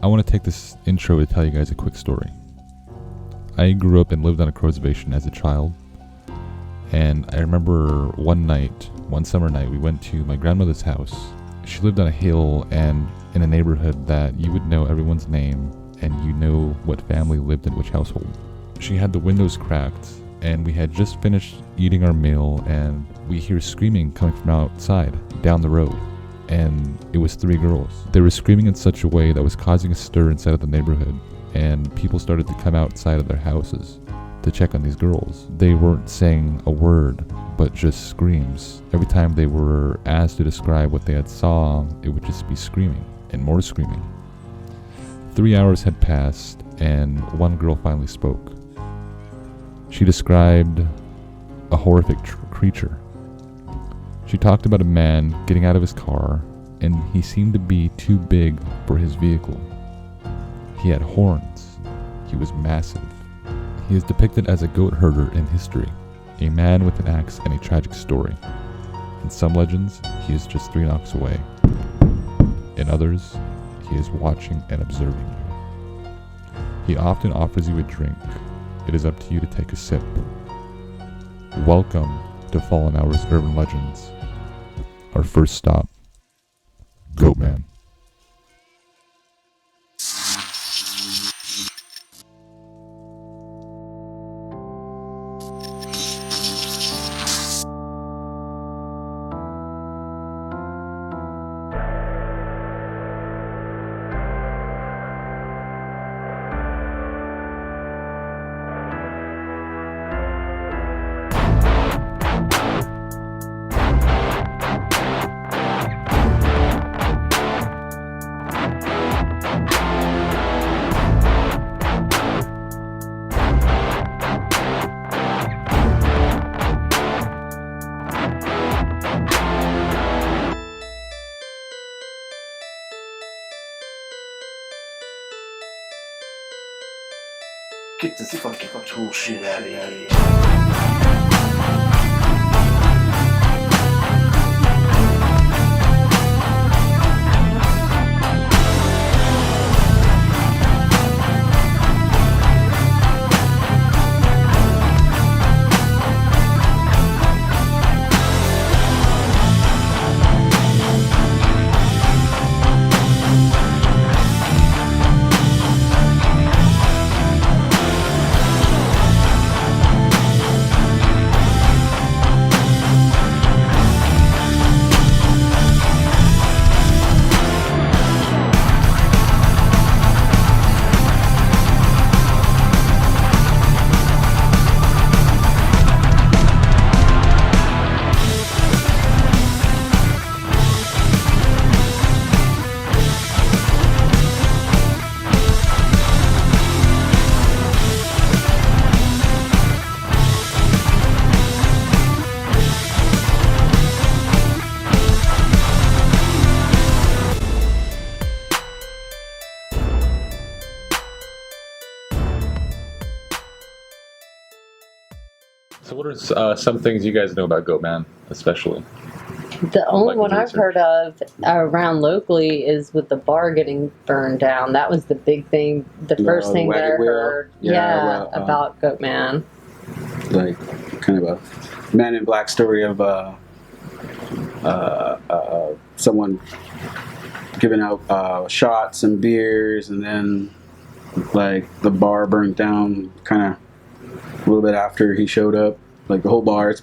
I want to take this intro to tell you guys a quick story. I grew up and lived on a crow reservation as a child, and I remember one summer night, we went to my grandmother's house. She lived on a hill and in a neighborhood that you would know everyone's name and you know what family lived in which household. She had the windows cracked, and we had just finished eating our meal, and we hear screaming coming from outside down the road. And it was 3 girls. They were screaming in such a way that was causing a stir inside of the neighborhood, and people started to come outside of their houses to check on these girls. They weren't saying a word, but just screams. Every time they were asked to describe what they had saw, it would just be screaming and more screaming. 3 hours had passed, and one girl finally spoke. She described a horrific creature. She talked about a man getting out of his car, and he seemed to be too big for his vehicle. He had horns. He was massive. He is depicted as a goat herder in history, a man with an axe and a tragic story. In some legends, he is just 3 knocks away. In others, he is watching and observing you. He often offers you a drink. It is up to you to take a sip. Welcome to Fallen Hours Urban Legends. Our first stop, Goatman. Get this fucking bullshit out of here. So what are some things you guys know about Goatman, especially? The only one I've heard of around locally is with the bar getting burned down. That was the big thing, the first thing that I heard. Yeah, about Goatman. Like, kind of a Man in Black story of someone giving out shots and beers, and then like the bar burned down kind of a little bit after he showed up. Like the whole bar, it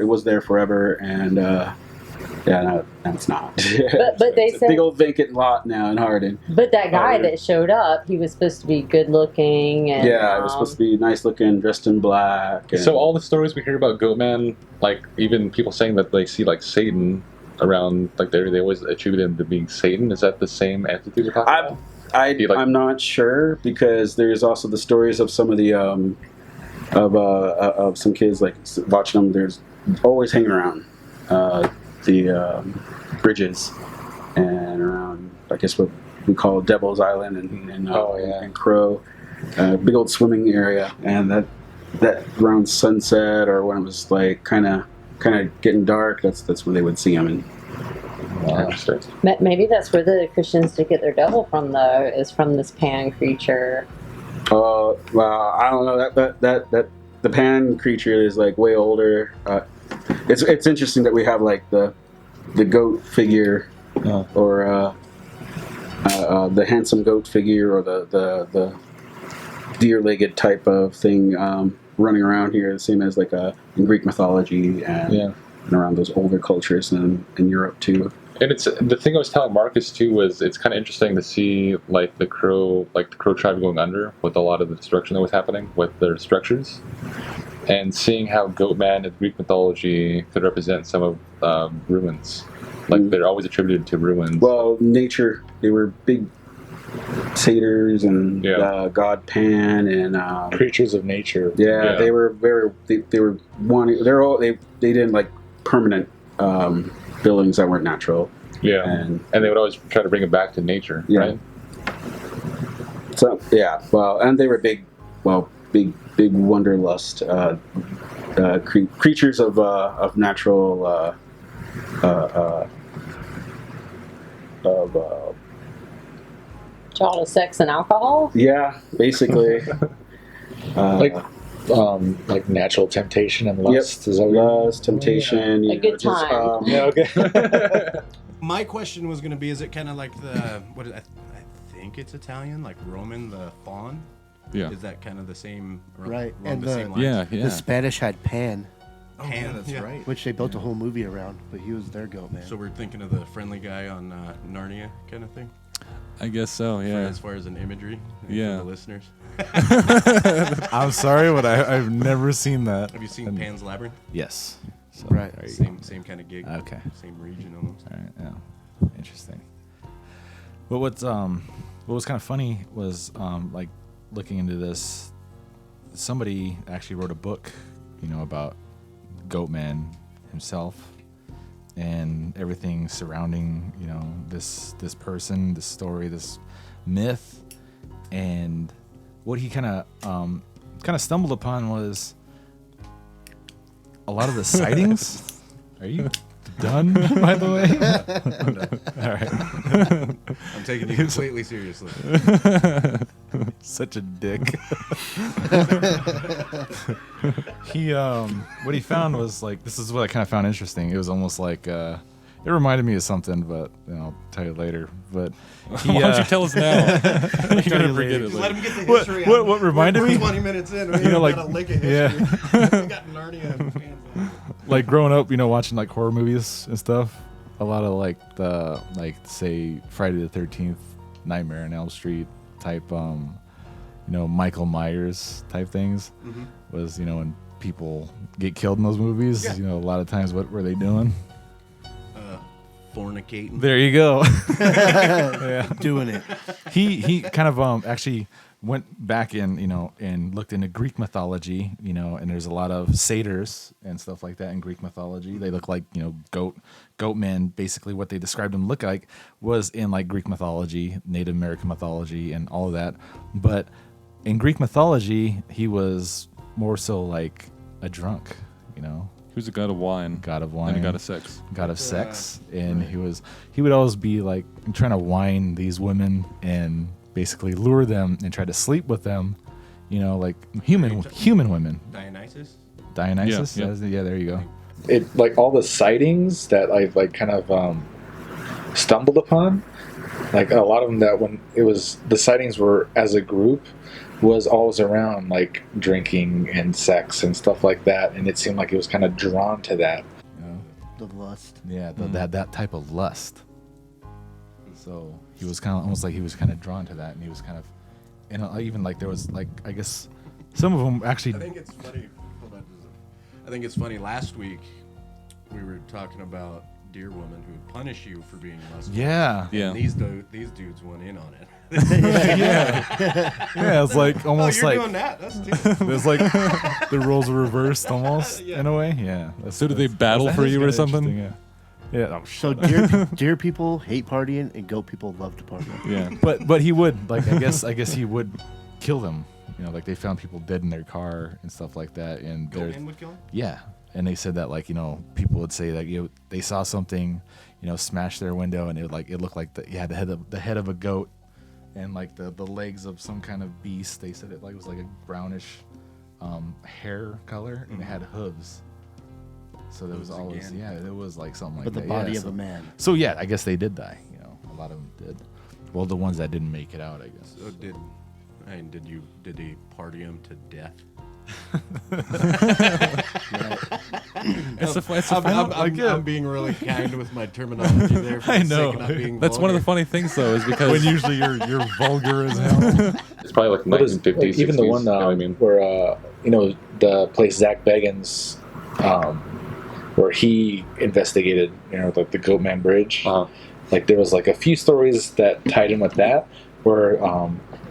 was there forever, and no, it's not. But they it's said a big old vacant lot now in Hardin. But that guy that showed up, he was supposed to be good looking, and he was supposed to be nice looking, dressed in black. And so all the stories we hear about Goatman, like even people saying that they see like Satan around, like they always attribute him to being Satan. Is that the same entity we're talking about? I'm not sure, because there's also the stories of some of the of some kids, like watching them. There's always hanging around the bridges and around, I guess what we call Devil's Island and Crow, big old swimming area, and that around sunset or when it was like kind of getting dark, that's when they would see them. And Interesting. Maybe that's where the Christians did get their devil from, though, is from this pan creature. Well, I don't know. That the pan creature is like way older. It's interesting that we have like the goat figure, or the handsome goat figure, or the deer-legged type of thing running around here, the same as like in Greek mythology and around those older cultures in Europe too. And it's the thing I was telling Marcus too was it's kind of interesting to see like the crow tribe going under with a lot of the destruction that was happening with their structures, and seeing how Goatman in Greek mythology could represent some of ruins. Like they're always attributed to ruins. Well, nature. They were big satyrs and god Pan and creatures of nature. Yeah, they were very. They were wanting. They didn't like permanent buildings that weren't natural. Yeah, and they would always try to bring it back to nature. Yeah. Right. So well, and they were big wanderlust creatures of natural. Child of sex and alcohol. Yeah, basically. Like natural temptation and lust. Yep. Is that lust, temptation. A good time. Okay. My question was going to be: is it kind of like I think it's Italian, like Roman, the fawn? Yeah. Is that kind of the same? Right. And the same lines? The Spanish had Pan. Pan, that's right. Which they built a whole movie around, but he was their goat man. So we're thinking of the friendly guy on Narnia kind of thing? I guess so, yeah. As far as an imagery for the listeners. I'm sorry, but I've never seen that. Have you seen Pan's Labyrinth? Yes. So, right. Same kind of gig. Okay. Same region almost. All right. Yeah. Interesting. But what was kind of funny was like looking into this. Somebody actually wrote a book, about Goatman himself and everything surrounding, this person, this story, this myth, and what he kind of stumbled upon was a lot of the sightings. Are you done, by the way? I'm done. All right. I'm taking you completely seriously. Such a dick. What he found was like, this is what I kind of found interesting. It was almost like it reminded me of something, but I'll tell you later. But why don't you tell us now? You're gonna forget it. Let him get the history. What reminded me? 20 minutes in, we like got a lick of history. We got Narnia and Pan's Labyrinth. Like growing up, watching like horror movies and stuff. A lot of say Friday the 13th, Nightmare on Elm Street type, Michael Myers type things. Mm-hmm. Was when people get killed in those movies. Yeah. A lot of times, what were they doing? Fornicating. There you go. Yeah. Doing it. He kind of actually went back in, and looked into Greek mythology, and there's a lot of satyrs and stuff like that in Greek mythology. They look like, goat men. Basically what they described them look like was in like Greek mythology, Native American mythology, and all of that. But in Greek mythology, he was more so like a drunk, He was a god of wine. And a god of sex. God of sex. And he would always be like trying to wine these women and basically lure them and try to sleep with them, like human women. Dionysus? Yeah, there you go. It like all the sightings that I've like kind of stumbled upon, like a lot of them that when it was the sightings were as a group was always around like drinking and sex and stuff like that, and it seemed like it was kind of drawn to that. The lust. Yeah, that type of lust. So he was kind of almost like he was kind of drawn to that, and he was kind of, and even like there was like I guess some of them actually. I think it's funny. Hold on. I think it's funny. Last week we were talking about deer woman who would punish you for being lustful. Yeah. And these dudes went in on it. Yeah, it's like almost you're like doing that. That's too. it's like the roles were reversed almost in a way. Yeah. So did they battle for you or something? Yeah. Yeah. So deer people hate partying and goat people love to party. Yeah. But he would like I guess he would kill them. Like they found people dead in their car and stuff like that. And Goatman would kill him? yeah. and they said that like people would say that they saw something smash their window, and it looked like you had the head of a goat and like the legs of some kind of beast. They said it was like a brownish hair color, and it had hooves. So there was always it was like something like that. But the body of a man. So yeah, I guess they did die. A lot of them did. Well, the ones that didn't make it out, I guess. So did they party him to death? I'm being really kind with my terminology there. For I the know. sake of not being That's one of the vulgar. funny things, though, is because When usually you're vulgar as hell. It's probably like 1950s, even the 60s, one you know what I mean? where the place Zach Bagans, where he investigated like the Goatman Bridge. Like there was like a few stories that tied in with that, where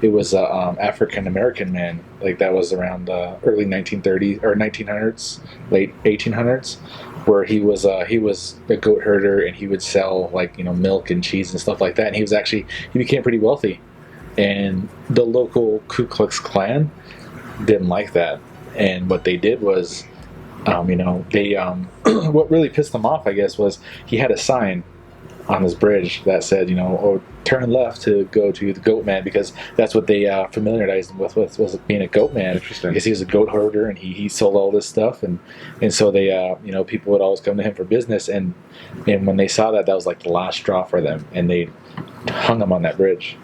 it was a African American man, like that was around the early 1930s or 1900s, late 1800s, where he was a goat herder, and he would sell like milk and cheese and stuff like that, and he became pretty wealthy, and the local Ku Klux Klan didn't like that, and what they did was, they what really pissed them off, I guess, was he had a sign on this bridge that said, turn left to go to the Goatman, because that's what they familiarized him with was being a Goatman, because he was a goat herder and he sold all this stuff, and so they people would always come to him for business, and when they saw that was like the last straw for them, and they hung him on that bridge.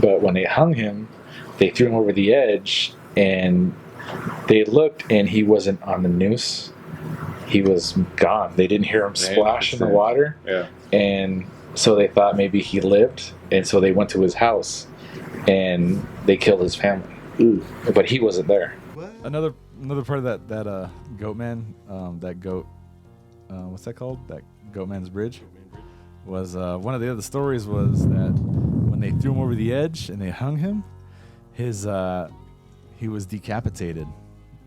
But when they hung him, they threw him over the edge, and they looked, and he wasn't on the noose. He was gone. They didn't hear him splash in the water. Yeah. And so they thought maybe he lived, and so they went to his house, and they killed his family. But he wasn't there. Another part of that Goatman, that goat, what's that called? That Goatman's Bridge was one of the other stories was that when they threw him over the edge and they hung him, he was decapitated,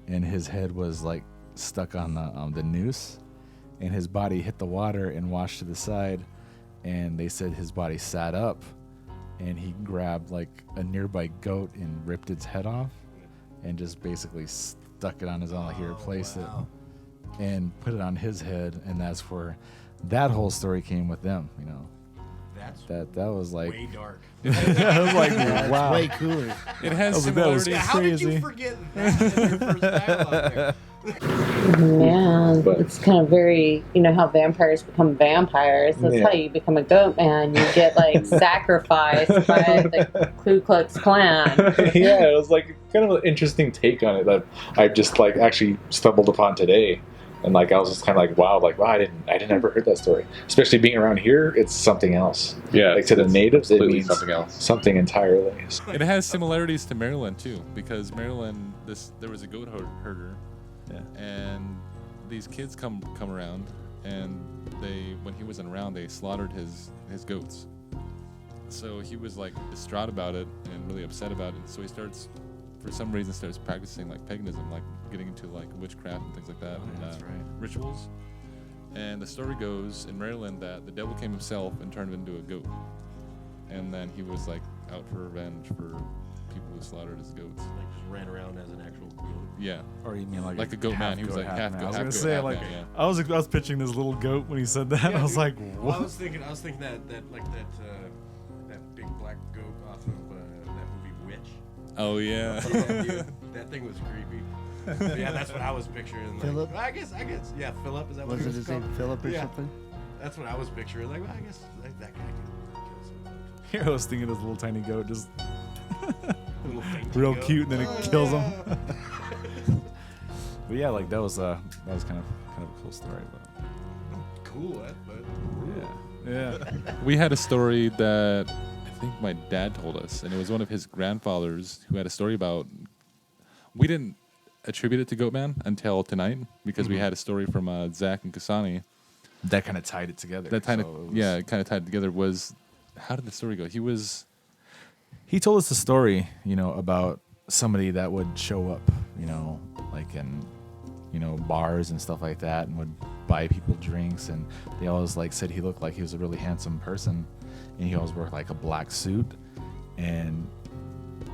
and his head was like stuck on the noose, and his body hit the water and washed to the side, and they said his body sat up, and he grabbed like a nearby goat and ripped its head off, and just basically stuck it on his own, like he replaced it and put it on his head, and that's where that whole story came with them. That was like way dark. I was like, wow, Way cooler. it has that was similarities. How did you crazy. forget that in your first dialogue there? Yeah, But- it's kind of very, how vampires become vampires. That's Yeah. how you become a goat man. You get like sacrificed by the Ku Klux Klan. Yeah, it was like kind of an interesting take on it that I just like actually stumbled upon today, and like I was just kind of like, wow, I didn't ever heard that story. Especially being around here, it's something else. Yeah. Like to the natives, it completely means something else. something entirely. It has similarities to Maryland too, because Maryland, there was a goat herder, and these kids come around, and when he wasn't around, they slaughtered his goats. So he was like distraught about it and really upset about it. So he starts practicing like paganism, like getting into like witchcraft and things like that, rituals. And the story goes in Maryland that the devil came himself and turned him into a goat, and then he was like out for revenge for people who slaughtered his goats. Like just ran around as an actual goat. Yeah, Or you mean like a goat man. He was like half goat, I was half gonna goat, say half like man, yeah. I was picturing this little goat when he said that. Yeah, I was dude. like, Well, what? I was thinking that big black goat off of that movie Witch. Oh yeah. Yeah, dude, that thing was creepy. But yeah, that's what I was picturing. Like, Philip? I guess, yeah, Philip, is that what Was it it was his name, called? Philip or Yeah. something? That's what I was picturing. Like, well, I guess that guy can kill some folks. Here I was thinking this little tiny goat just Little fainty real goat. cute, and then it kills him. But yeah, like that was kind of a cool story. But Cool, but yeah. We had a story that I think my dad told us, and it was one of his grandfathers who had a story about. We didn't attribute it to Goatman until tonight, because we had a story from Zach and Cassani. That kind of tied it together. That kind of So it was- it kind of tied together. Was how did the story go? He told us a story, about somebody that would show up, like in, bars and stuff like that, and would buy people drinks, and they always like said he looked like he was a really handsome person, and he always wore like a black suit, and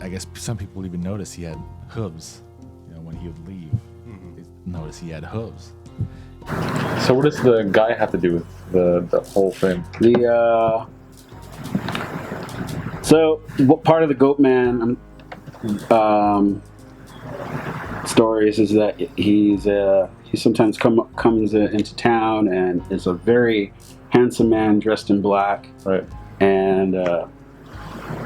I guess some people even noticed he had hooves, when he would leave. They noticed he had hooves, So what does the guy have to do with the whole thing? So what part of the Goatman stories is that he sometimes comes into town and is a very handsome man dressed in black, right? And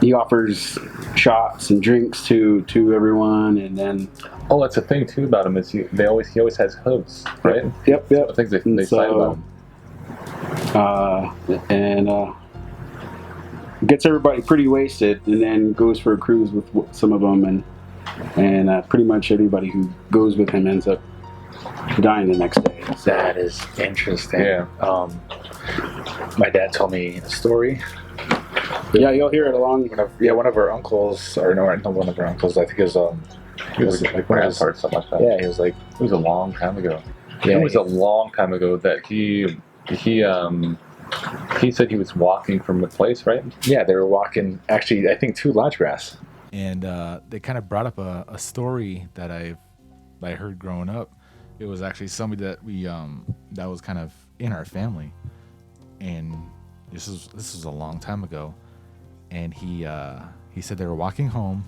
he offers shots and drinks to everyone, and then that's a thing too about him is he always has hooves, right? Yep. The things they say about him. And gets everybody pretty wasted, and then goes for a cruise with some of them, and pretty much everybody who goes with him ends up dying the next day. That is interesting. Yeah. My dad told me a story. Yeah, you'll hear it along. One of our uncles, or no, not one of our uncles. I think it was like one of his or something like that. Yeah, he was like, it was a long time ago. Yeah, it was a long time ago that he said he was walking from a place, right? Yeah, they were walking. Actually, I think to Lodgegrass. And they kind of brought up a story that I heard growing up. It was actually somebody that we that was kind of in our family, and this was a long time ago. And he said they were walking home,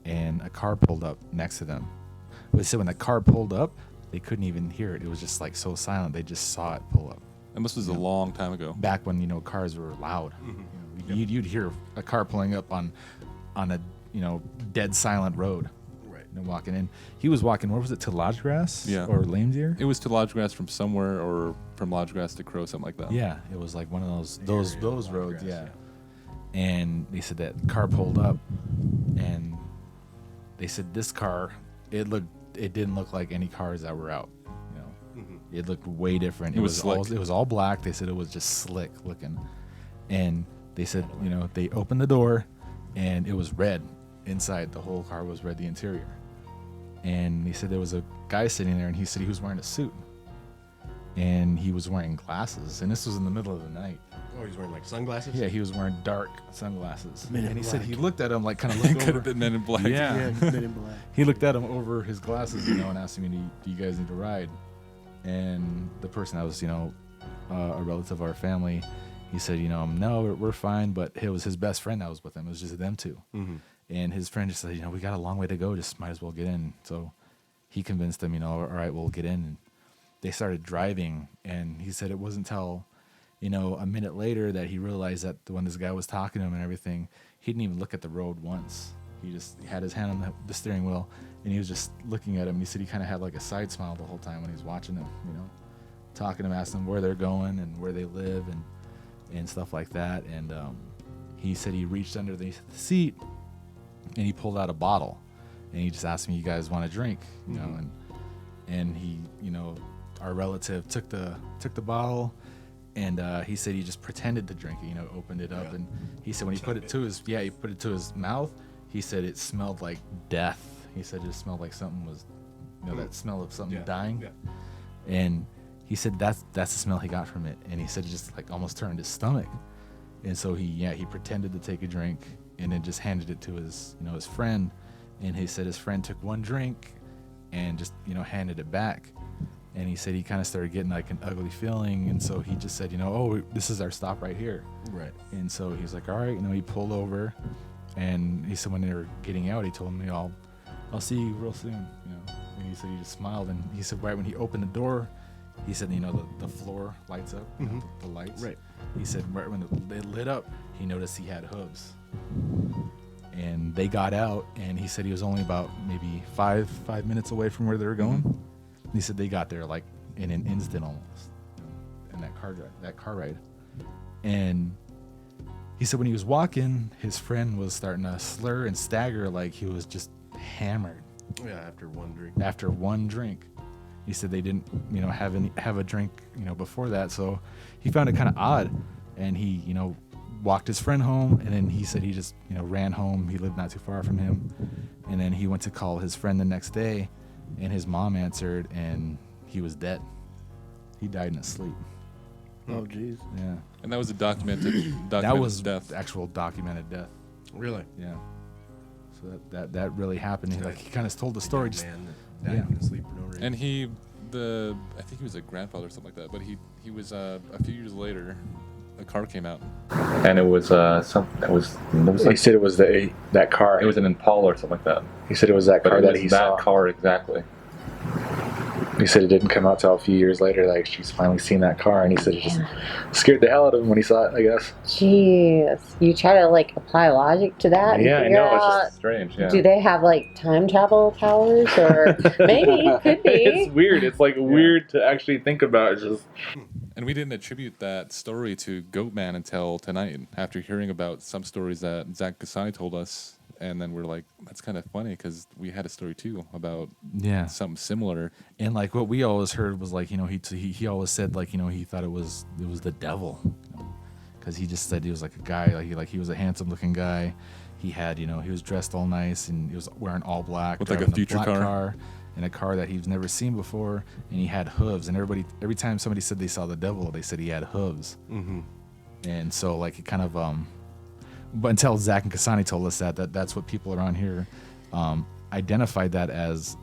and a car pulled up next to them. But he said when the car pulled up, they couldn't even hear it. It was just like so silent. They just saw it pull up. And this was a long time ago. Back when cars were loud. Mm-hmm. You'd hear a car pulling up on a dead silent road. Right. And walking in. He was walking. Where was it, to Lodgegrass? Yeah. Or Lanedeer? It was to Lodgegrass from somewhere, or from Lodgegrass to Crow, something like that. Yeah, it was like one of those roads. Lodgegrass, Yeah. And they said that car pulled up, and they said this car, it didn't look like any cars that were out. It looked way different. It was all black. They said it was just slick looking, and they said they opened the door, and it was red inside. The whole car was red, the interior. And he said there was a guy sitting there, and he said he was wearing a suit, and he was wearing glasses, and this was in the middle of the night. Oh, he's wearing like sunglasses? Yeah, he was wearing dark sunglasses. Men in And he Black. said he looked at him like kind of looked Could over. have been Men in Black. Yeah. Men in Black. He looked at him over his glasses, and asked him, do you guys need to ride? And the person that was, a relative of our family, he said, no, we're fine. But it was his best friend that was with him. It was just them two. Mm-hmm. And his friend just said, we got a long way to go. Just might as well get in. So he convinced them, all right, we'll get in. And they started driving. And he said it wasn't until, a minute later that he realized that when this guy was talking to him and everything, he didn't even look at the road once. He just had his hand on the steering wheel, and he was just looking at him. He said he kind of had like a side smile the whole time when he was watching them, talking to them, asking them where they're going and where they live and stuff like that. And he said he reached under the seat and he pulled out a bottle, and he just asked me, "You guys want a drink?" And he, our relative took the bottle. And he said he just pretended to drink it, opened it up, and he said when he put it to his mouth, he said it smelled like death. He said it smelled like something was, that smell of something dying. Yeah. And he said that's the smell he got from it. And he said it just like almost turned his stomach. And so he pretended to take a drink and then just handed it to his his friend. And he said his friend took one drink and just handed it back. And he said he kind of started getting like an ugly feeling, and so he just said, oh, this is our stop right here. Right. And so he's like, all right, he pulled over, and he said when they were getting out, he told me, I'll see you real soon, And he said he just smiled, and he said right when he opened the door, he said, the floor lights up, the lights. Right. He said right when it lit up, he noticed he had hooves. And they got out, and he said he was only about maybe five minutes away from where they were going. He said they got there like in an instant almost, in that car ride. And he said when he was walking, his friend was starting to slur and stagger like he was just hammered. Yeah, after one drink. After one drink. He said they didn't, have a drink, before that. So he found it kind of odd, and he, walked his friend home, and then he said he just, ran home. He lived not too far from him, and then he went to call his friend the next day. And his mom answered, and he was dead. He died in his sleep. Oh, jeez. Yeah. And that was a documented That was death. actual documented death. Really? Yeah. So that really happened. He kind of told the story. Man that died in his sleep for no reason. And I think he was a grandfather or something like that. But he was a few years later, a car came out, and it was He said it was that car. It was an Impala or something like that. He said it was that car that he saw. That car exactly. He said it didn't come out till a few years later. Like she's finally seen that car, and he said it just scared the hell out of him when he saw it. I guess. Jeez, you try to like apply logic to that. Yeah, I know. It's just strange. Yeah. Do they have like time travel powers, or maybe could be? It's weird. It's like weird to actually think about. It's just. And we didn't attribute that story to Goatman until tonight, after hearing about some stories that Cassani told us. And then we're like, that's kind of funny because we had a story too about something similar. And like what we always heard was like, he always said like, he thought it was the devil, because he just said he was like a guy, like he was a handsome looking guy. He had, he was dressed all nice and he was wearing all black with like a future car. In a car that he's never seen before, and he had hooves. And every time somebody said they saw the devil, they said he had hooves. Mm-hmm. And so like it kind of but until Zach and Cassani told us that's what people around here identified that as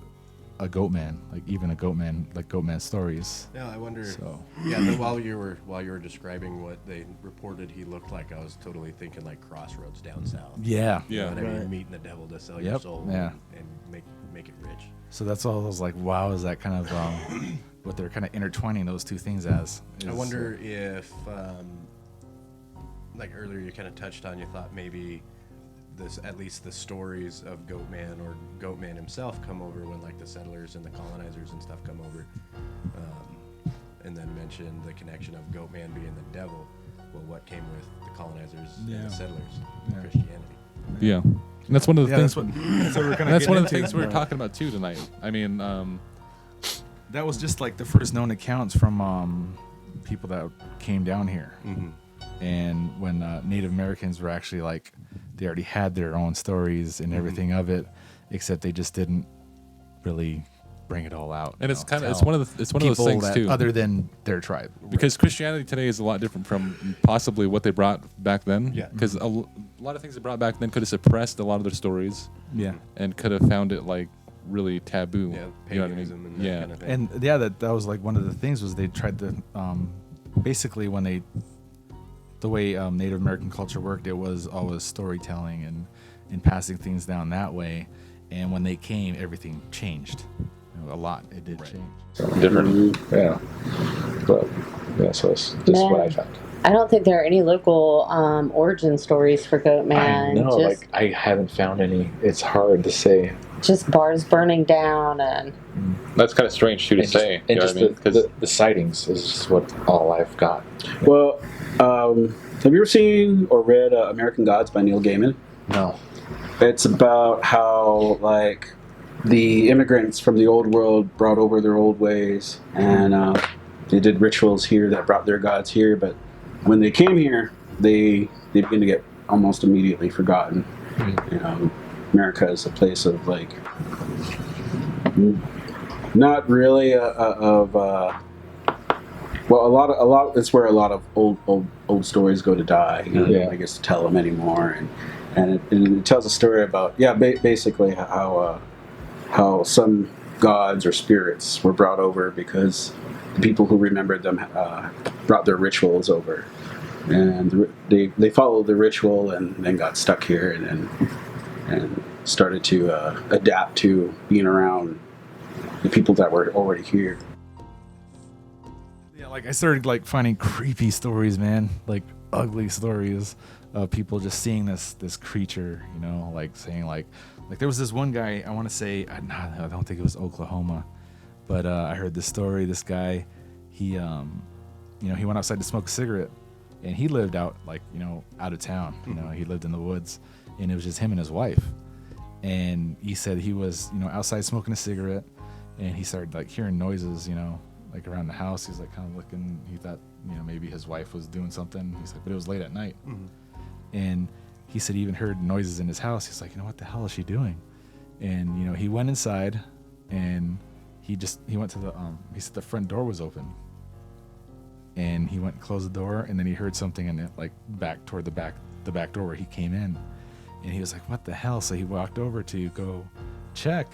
a Goatman, like even a Goatman, like Goatman stories. Yeah, I wonder. So. Yeah, while you were describing what they reported he looked like, I was totally thinking like Crossroads down south. Yeah. You know what I mean? Meeting the devil to sell your soul and make it rich. So that's all I was like, wow, is that kind of what they're kind of intertwining those two things as? I wonder if, like earlier you kind of touched on, you thought maybe at least the stories of Goatman or Goatman himself come over when like the settlers and the colonizers and stuff come over, and then mentioned the connection of Goatman being the devil. Well, what came with the colonizers and the settlers? Christianity. Yeah. And that's one of the things. That's one of the things we were talking about too tonight. I mean, that was just like the first known accounts from people that came down here. Mm-hmm. And when Native Americans were actually like, they already had their own stories and everything of it, except they just didn't really bring it all out. And it's one of those things too, other than their tribe, because Christianity today is a lot different from possibly what they brought back then. Yeah, because a lot of things they brought back then could have suppressed a lot of their stories. Yeah, and could have found it like really taboo. Yeah, you know what I paganism mean? and that kind of thing. And yeah, that was like one of the things was they tried to basically when the way Native American culture worked, it was always storytelling and passing things down that way. And when they came, everything changed. A lot. It did change. Different. Yeah. But yeah, so it's just what I found. I don't think there are any local origin stories for Goatman. I know, like I haven't found any. It's hard to say. Just bars burning down and. That's kind of strange too to say. And just the sightings is just what all I've got. Well, have you ever seen or read American Gods by Neil Gaiman? No. It's about how like the immigrants from the old world brought over their old ways, and they did rituals here that brought their gods here. But when they came here, they began to get almost immediately forgotten. You know, America is a place of like not really well, a lot. It's where a lot of old stories go to die. You know, nobody gets to tell them anymore, and it tells a story about basically how some gods or spirits were brought over because the people who remembered them brought their rituals over, and they followed the ritual and then got stuck here and started to adapt to being around the people that were already here. Yeah, like I started like finding creepy stories, man, like ugly stories of people just seeing this creature, you know, like saying like there was this one guy, I want to say, I don't think it was Oklahoma, but I heard this story. This guy, he he went outside to smoke a cigarette, and he lived out out of town. You know, he lived in the woods, and it was just him and his wife. And he said he was outside smoking a cigarette, and he started like hearing noises, like around the house. He's like kind of looking. He thought maybe his wife was doing something. He's like, but it was late at night, and he said he even heard noises in his house. He's like, what the hell is she doing? And he went inside, and he went to the he said the front door was open, and he went and closed the door, and then he heard something in it, like back toward the back door where he came in, and he was like, what the hell? So he walked over to go check,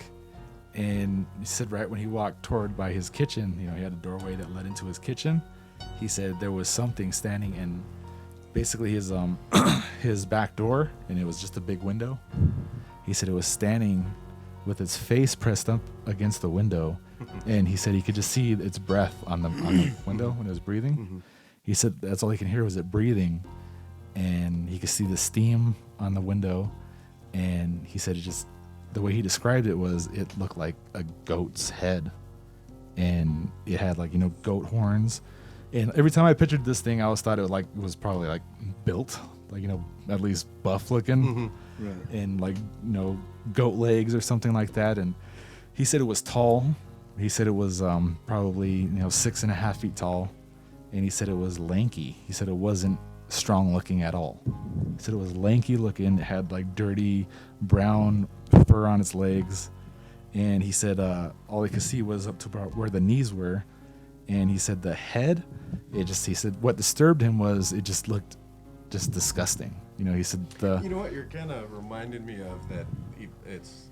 And he said right when he walked toward by his kitchen, you know, he had a doorway that led into his kitchen. He said there was something standing in basically his his back door, and it was just a big window. He said it was standing with its face pressed up against the window, and he said he could just see its breath on the window when it was breathing. He said that's all he can hear was it breathing, and he could see the steam on the window. And he said it just, the way he described it was it looked like a goat's head, and it had like, you know, goat horns. And every time I pictured this thing, I always thought it was probably like built, like, you know, at least buff looking, right, and like, you know, goat legs or something like that. And he said it was tall. He said it was probably, you know, 6.5 feet tall. And he said it was lanky. He said it wasn't strong looking at all. He said it was lanky looking. It had like dirty brown fur on its legs. And he said all he could see was up to about where the knees were. And he said the head, he said what disturbed him was it just looked just disgusting. You know, he said You know what, you're kind of reminded me of that. It's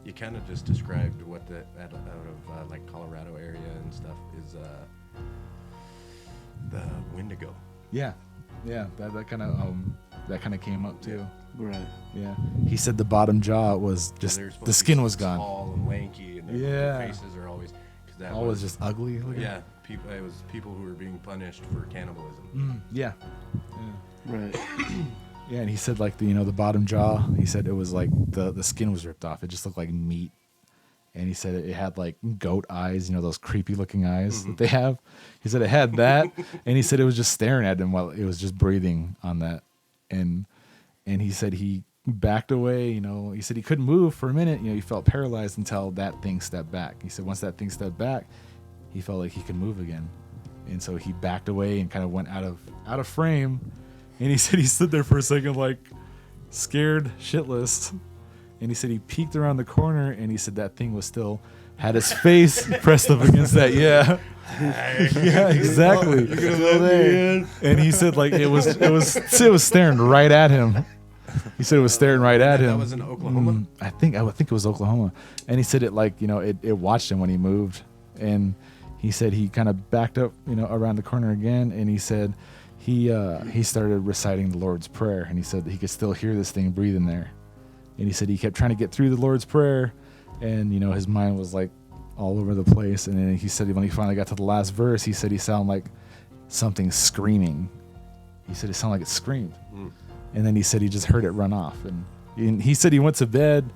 you kind of just described what out of like Colorado area and stuff is the Wendigo. Yeah, that kind of came up too. Right. Yeah. He said the bottom jaw was just the skin was gone. Tall and lanky, and their faces are always always just ugly looking. Yeah, it was people who were being punished for cannibalism. Yeah. Right. Yeah, and he said like the bottom jaw. He said it was like the skin was ripped off. It just looked like meat. And he said it had like goat eyes, you know, those creepy looking eyes that they have. He said it had that, and he said it was just staring at him while it was just breathing on that. And he said he backed away, you know. He said he couldn't move for a minute. You know, he felt paralyzed until that thing stepped back. He said once that thing stepped back, he felt like he could move again. And so he backed away and kind of went out of frame. And he said he stood there for a second like scared shitless. And he said he peeked around the corner, and he said that thing was still had his face pressed up against that. Yeah, yeah, exactly. And he said like it was staring right at him. He said it was staring right at him. That was in Oklahoma. I think it was Oklahoma. And he said it like, you know, it watched him when he moved. And he said he kind of backed up, you know, around the corner again. And he said he started reciting the Lord's Prayer, and he said that he could still hear this thing breathing there. And he said he kept trying to get through the Lord's Prayer, and, you know, his mind was like all over the place. And then he said when he finally got to the last verse, he said he sounded like something screaming. He said it sounded like it screamed. And then he said he just heard it run off. And he said he went to bed,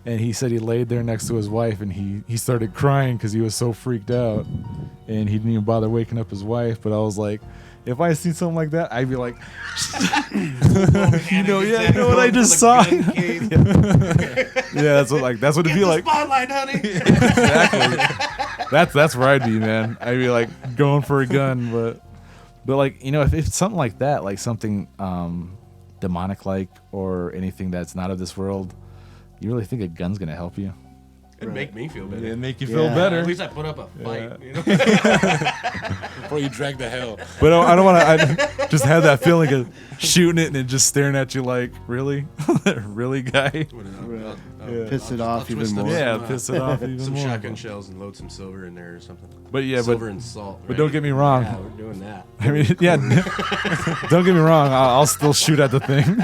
and he said he laid there next to his wife, and he started crying because he was so freaked out. And he didn't even bother waking up his wife. But I was like, if I seen something like that, I'd be like, you know what I just saw. Yeah, that's what it'd be like. Spotlight, honey. Exactly. That's where I'd be, man. I'd be like going for a gun, but like, you know, if it's something like that, like something demonic like or anything that's not of this world, you really think a gun's gonna help you? It'd make me feel better. It'd make you feel better. At least I put up a fight, you know? Before you drag the hell. But I don't want to. I just have that feeling of shooting it and it just staring at you like, really, really, guy. Piss it off even more. Yeah, piss it off even more. Some shotgun shells and load some silver in there or something. But yeah, silver and salt. But don't get me wrong. Yeah, we're doing that. I mean, yeah. Don't get me wrong. I'll still shoot at the thing.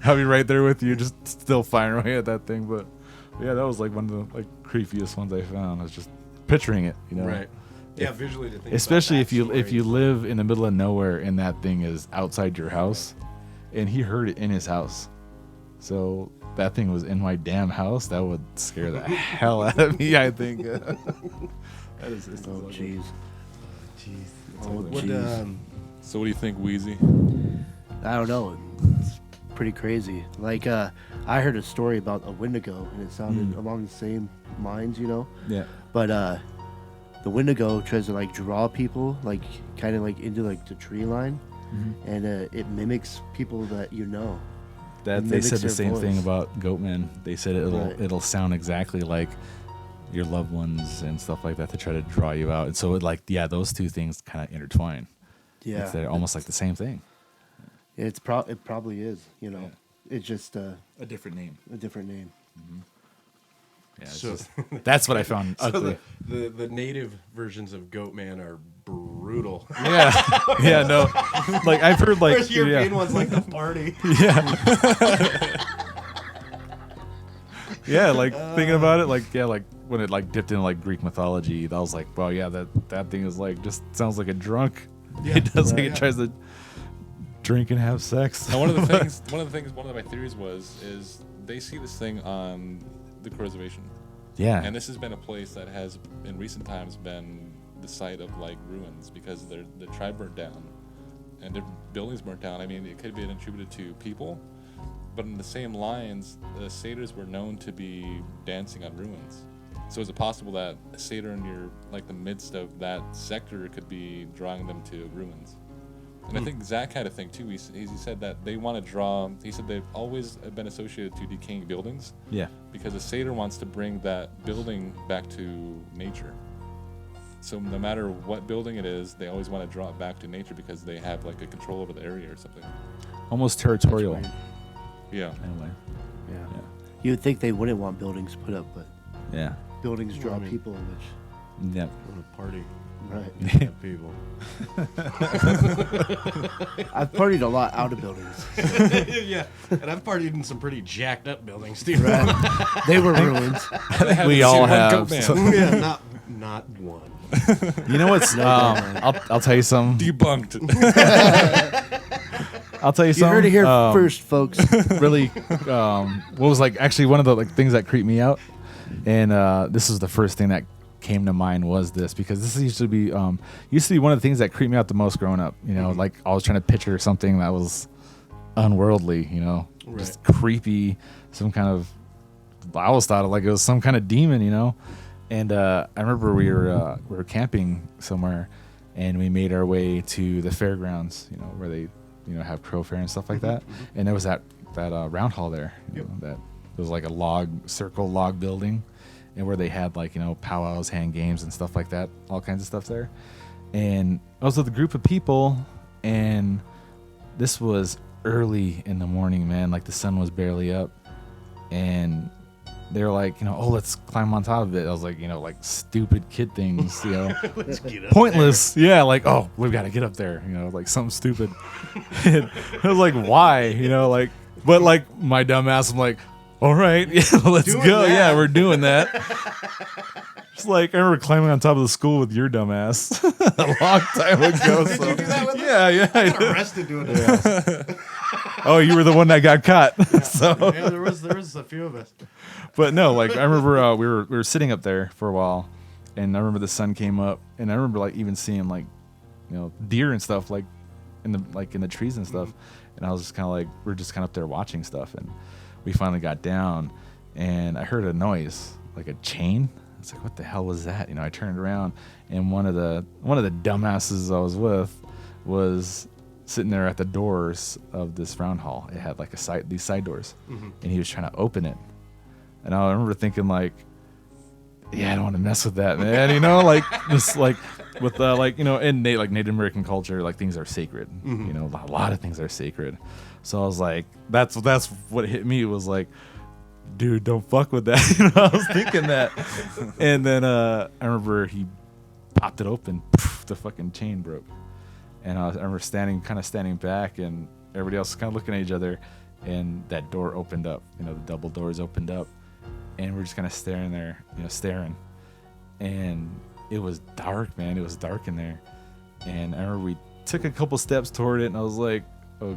I'll be right there with you, just still firing away at that thing. But yeah, that was like one of the creepiest ones I found. I was just picturing it, you know. Right. Yeah, visually to think. Especially if you live in the middle of nowhere and that thing is outside your house, and he heard it in his house. So that thing was in my damn house. That would scare the hell out of me, I think. That is oh jeez. So what do you think, Wheezy? I don't know. It's pretty crazy. Like I heard a story about a Wendigo, and it sounded along the same lines, you know. Yeah. But the Wendigo tries to like draw people, like kind of like into like the tree line, and it mimics people that you know. That they said the same thing about Goatman. They said it'll sound exactly like your loved ones and stuff like that to try to draw you out. And so those two things kind of intertwine. Yeah, they're almost like the same thing. It probably is. You know, it's just a different name. A different name. Yeah, it's So- just- that's what I found So ugly. the native versions of Goatman are brutal. Yeah, yeah, no, like I've heard like Whereas European yeah. ones like the party. Yeah. Yeah, like thinking about it, like yeah, like when it like dipped into like Greek mythology, I was like, well, yeah, that thing is like just sounds like a drunk. Yeah, It does like right. it tries to drink and have sex. Now, one of my theories is they see this thing on the Crow Reservation. Yeah. And this has been a place that has, in recent times, been the site of like ruins because the tribe burnt down, and their buildings burnt down. I mean, it could be attributed to people, but in the same lines, the satyrs were known to be dancing on ruins. So is it possible that a satyr in the midst of that sector could be drawing them to ruins? And I think Zach had a thing too. He said that they want to draw. He said they've always been associated to decaying buildings. Yeah. Because a satyr wants to bring that building back to nature. So no matter what building it is, they always want to draw it back to nature because they have like a control over the area or something. Almost territorial. Yeah. Anyway. Yeah. Yeah. You would think they wouldn't want buildings put up, but Yeah. buildings draw I mean- people, which Yeah. What a party. right. Yeah, people. I've partied a lot out of buildings. Yeah, and I've partied in some pretty jacked up buildings too. Right. They were ruins. We all have. So- Yeah, not one. you know what's? I'll tell you something. Debunked. I'll tell you You something. heard it here first, folks. Really, what was like actually one of the like things that creeped me out, and this is the first thing that came to mind was this because this used to be one of the things that creeped me out the most growing up. You know, like I was trying to picture something that was unworldly. You know, just creepy, some kind of. I always thought of like it was some kind of demon. You know, and I remember we were camping somewhere, and we made our way to the fairgrounds. You know, where they have crow fair and stuff like that. And there was that round hall there. You know, that it was like a circle log building, and where they had like powwows, hand games, and stuff like that. All kinds of stuff there. And I was with a group of people, and this was early in the morning, man. Like the sun was barely up, and they were like, oh, let's climb on top of it. I was like, like stupid kid things, Let's get up pointless. Yeah, like, oh, we've got to get up there, like something stupid. And I was like, why? But like my dumb ass, I'm like, all right, yeah, let's Doing go. that. Yeah, we're doing that. It's like I remember climbing on top of the school with your dumb ass a long time ago. Did you do that with us? Yeah. I got arrested doing it. Oh, you were the one that got caught. So Yeah, there was a few of us. But no, like I remember we were sitting up there for a while, and I remember the sun came up, and I remember like even seeing like, deer and stuff like in the trees and stuff, and I was just kind of like we're just kind of up there watching stuff, and we finally got down, and I heard a noise like a chain. I was like, what the hell was that? I turned around, and one of the dumbasses I was with was sitting there at the doors of this round hall. It had like these side doors, and he was trying to open it. And I remember thinking like, yeah, I don't want to mess with that, man. Like just like with in Native American culture, like things are sacred. A lot of things are sacred. So I was like, that's what hit me was like, dude, don't fuck with that. I was thinking that. And then I remember he popped it open, poof, the fucking chain broke. And I remember standing back, and everybody else kind of looking at each other, and that door opened up. The double doors opened up, and we're just kind of staring there, staring. And it was dark, man. It was dark in there. And I remember we took a couple steps toward it, and I was like, oh,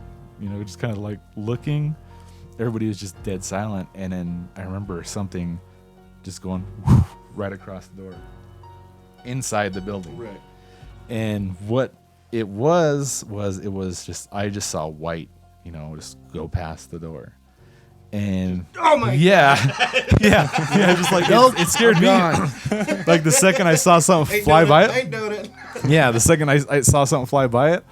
just kind of like looking. Everybody was just dead silent. And then I remember something just going right across the door inside the building. Right. And what it was just, I just saw white, just go past the door. And Oh my yeah, just like it scared me. Like the second I saw something fly by I it, know it. yeah, the second I saw something fly by it,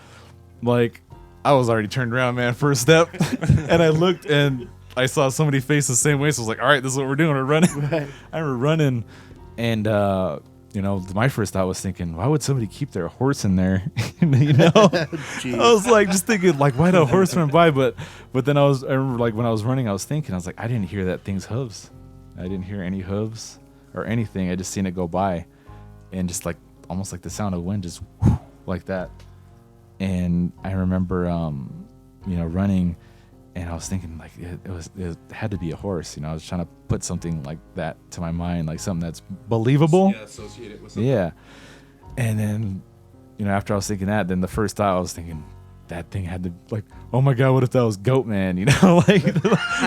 like I was already turned around, man, first step, and I looked and I saw somebody face the same way, so I was like, all right, this is what we're doing, we're running. Right. I remember running, and my first thought was thinking, why would somebody keep their horse in there? Jeez. I was like, just thinking, like, why'd a horse run by? But then I remember, like, when I was running, I was thinking, I was like, I didn't hear that thing's hooves. I didn't hear any hooves or anything. I just seen it go by, and just like almost like the sound of wind, just like that. And I remember, running, and I was thinking like it had to be a horse. I was trying to put something like that to my mind, like something that's believable. Yeah, associate it with something. Yeah. And then, after I was thinking that, then the first thought I was thinking, that thing had to, like, oh my God, what if that was Goatman?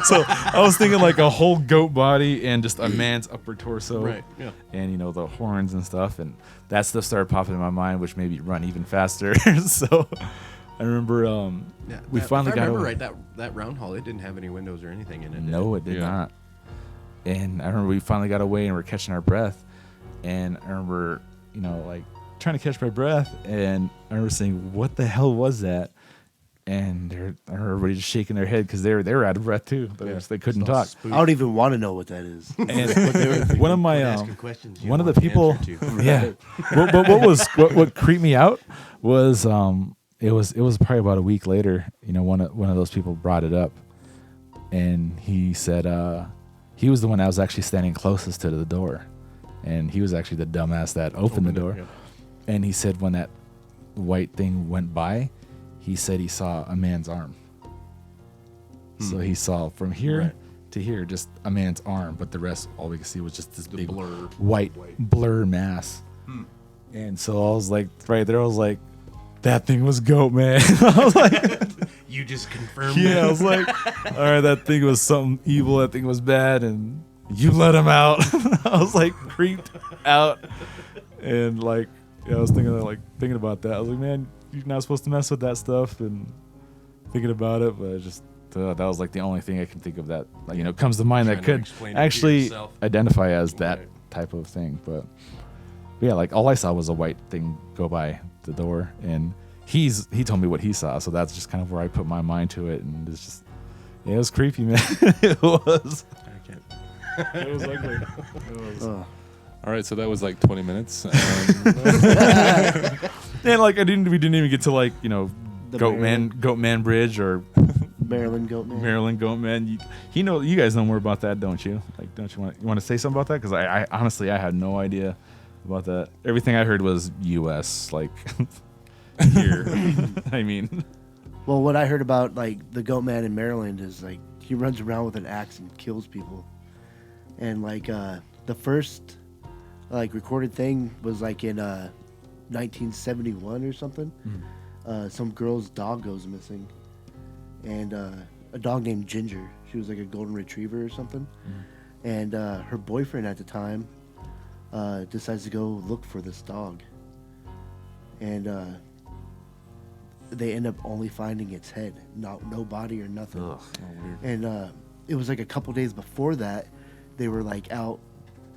So I was thinking like a whole goat body and just a man's upper torso, Right, yeah. And the horns and stuff, and that stuff started popping in my mind, which made me run even faster. So I remember we finally if I got remember over. right, that round hall, it didn't have any windows or anything in it. No, it did not. And I remember we finally got away and we're catching our breath, and I remember like trying to catch my breath, and I remember saying, what the hell was that? And everybody just shaking their head because they were out of breath too. They couldn't talk. I don't even want to know what that is. And one of my asking questions you one of don't the want people, the answer to. yeah. But what creeped me out was it was probably about a week later. One of those people brought it up, and he said he was the one that was actually standing closest to the door, and he was actually the dumbass that opened the door. And he said when that white thing went by, he said he saw a man's arm. So he saw from here to here just a man's arm, but the rest, all we could see was just this big white blur mass. And so I was like, right there, I was like, that thing was Goatman. I was like, you just confirmed yeah, it. I was like, all right, that thing was something evil, that thing was bad, and you let him out. I was like creeped out, and like, I was thinking about that. I was like, man, you're not supposed to mess with that stuff, and thinking about it, but I just that was like the only thing I can think of that comes to mind that could actually identify as that type of thing. But yeah, like all I saw was a white thing go by the door, and he told me what he saw, so that's just kind of where I put my mind to it, and it's just it was creepy, man. It was. It was ugly. It was. All right, so that was like 20 minutes. And like we didn't even get to like Goatman Bridge or Maryland Goatman. You guys know more about that, don't you? Like, don't you want to say something about that? Because I honestly I had no idea about that. Everything I heard was U.S. like here. I mean, well, what I heard about like the Goatman in Maryland is like he runs around with an axe and kills people, and like the first like recorded thing was like in 1971 or something. Some girl's dog goes missing, and a dog named Ginger. She was like a golden retriever or something, and her boyfriend at the time decides to go look for this dog, and they end up only finding its head, no body or nothing. Ugh, weird. And it was like a couple days before that, they were like out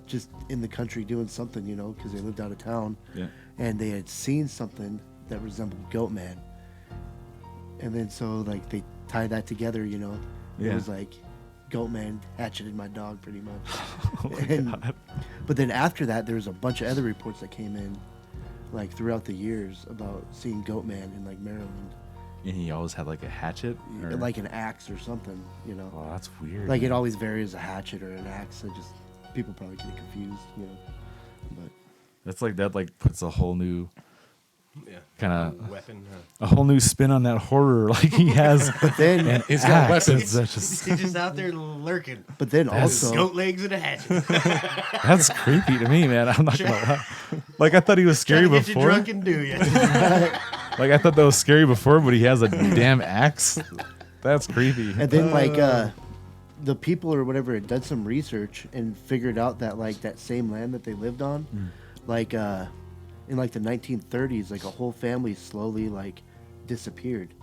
just in the country doing something, because they lived out of town. Yeah. And they had seen something that resembled Goatman. And then so like they tied that together, It was like Goatman hatcheted my dog pretty much. Oh my God. But then after that, there was a bunch of other reports that came in like throughout the years about seeing Goatman in like Maryland. And he always had like a hatchet? Or? Like an axe or something, Oh, that's weird. Like it always varies, a hatchet or an axe. So just people probably get confused, But that's like that like puts a whole new kind of weapon, a whole new spin on that horror like he has. But then and he's got weapons. He's just out there lurking. But then also goat legs and a hatchet. That's creepy to me, man. I'm not gonna lie. Like I thought he was scary Trying to get before. you drunk and do you? Like I thought that was scary before, but he has a damn axe. That's creepy. And then like the people or whatever had done some research and figured out that like that same land that they lived on, like in like the 1930s, like a whole family slowly like disappeared.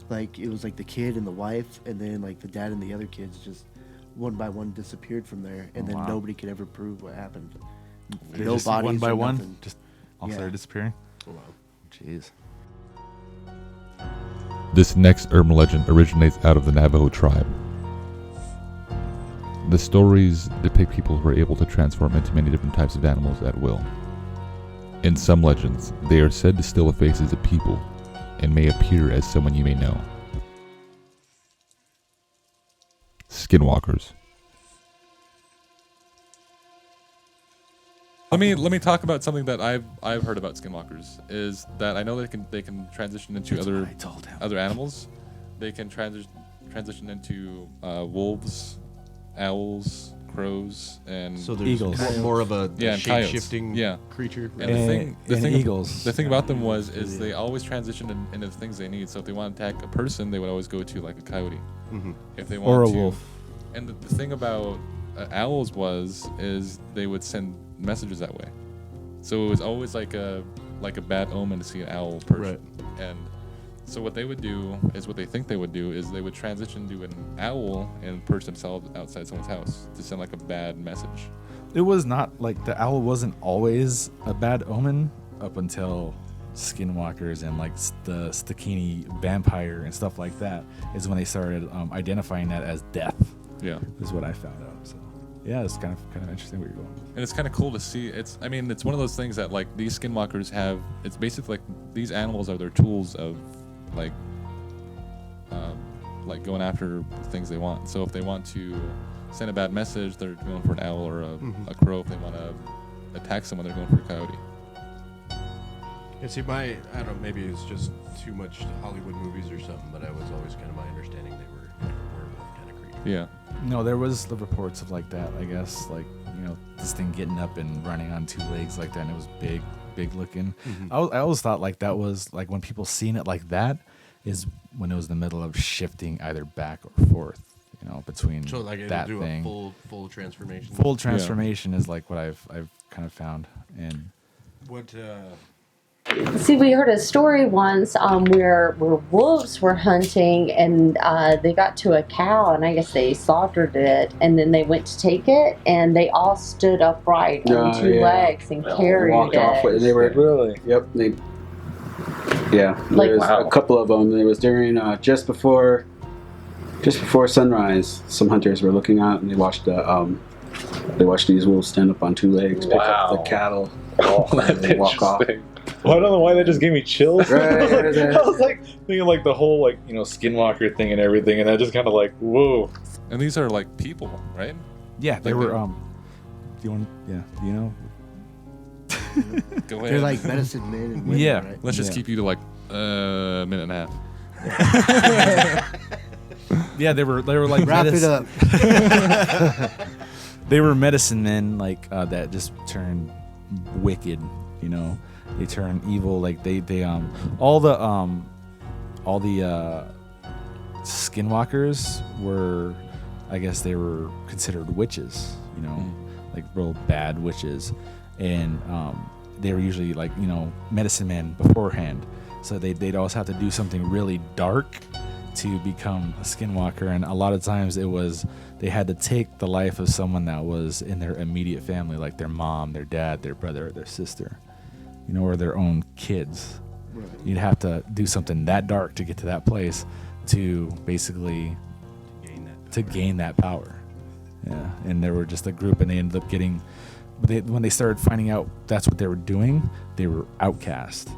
Like it was like the kid and the wife, and then like the dad and the other kids just one by one disappeared from there, and then nobody could ever prove what happened. No Just bodies one by or one, nothing. just all started disappearing. Oh, wow. Jeez. This next urban legend originates out of the Navajo tribe. The stories depict people who are able to transform into many different types of animals at will. In some legends, they are said to steal the faces of people and may appear as someone you may know. Skinwalkers. Let me talk about something that I've heard about skinwalkers. Is that I know they can transition into other animals. They can transition into wolves, owls, crows, and So there's Eagles. more of a and coyotes. shape-shifting Yeah. creature. And And eagles. The thing about them is they always transition into the things they need. So if they want to attack a person, they would always go to like a coyote. Mhm. If they want Or a to, wolf. And the thing about owls is they would send messages that way. So it was always like a bad omen to see an owl person. Right. And so what they would do is what they think they would do is they would transition to an owl and perch themselves outside someone's house to send like a bad message. It was not like the owl wasn't always a bad omen up until skinwalkers and like the Stakini vampire and stuff like that is when they started identifying that as death. Yeah. Is what I found out. So yeah, it's kind of interesting where you're going. And it's kind of cool to see. It's one of those things that like these skinwalkers have. It's basically like these animals are their tools of like going after things they want. So if they want to send a bad message, they're going for an owl or a crow. If they want to attack someone, they're going for a coyote. Yeah, see, I don't know, maybe it's just too much Hollywood movies or something, but I was always kind of my understanding they were like a werewolf kind of creature. Yeah. No, there was the reports of like that, I guess, like, you know, this thing getting up and running on two legs like that, and it was big looking. Mhm. I always thought like that was like when people seen it like that is when it was in the middle of shifting either back or forth, you know, between So like it'll that do thing. a full transformation. Full transformation is like what I've kind of found. And What See, we heard a story once where wolves were hunting and they got to a cow and I guess they slaughtered it and then they went to take it and they all stood upright on two legs and carried walked it. off with, they were really, yep, Like, there's a couple of them. It was during just before sunrise. Some hunters were looking out and they watched these wolves stand up on two legs, pick up the cattle, and they walk off. Well, I don't know why that just gave me chills. Right, I was like thinking like the whole like, you know, skinwalker thing and everything, and that just kind of like, whoa. And these are like people, right? yeah, they Like were the- do you want you know Go ahead. They're like medicine men and women, Yeah. right? Let's just Yeah. keep you to like a minute and a half. yeah, they were like Wrap it up. They were medicine men like that just turned wicked, you know. They turn evil, like they all the skinwalkers were, I guess they were considered witches, you know, like real bad witches, and they were usually like, you know, medicine men beforehand, so they'd always have to do something really dark to become a skinwalker, and a lot of times it was they had to take the life of someone that was in their immediate family, like their mom, their dad, their brother, or their sister, you know, or their own kids. Right. You'd have to do something that dark to get to that place to basically gain that power. Yeah, and there were just a group, and they ended up getting. When they started finding out that's what they were doing, they were outcast.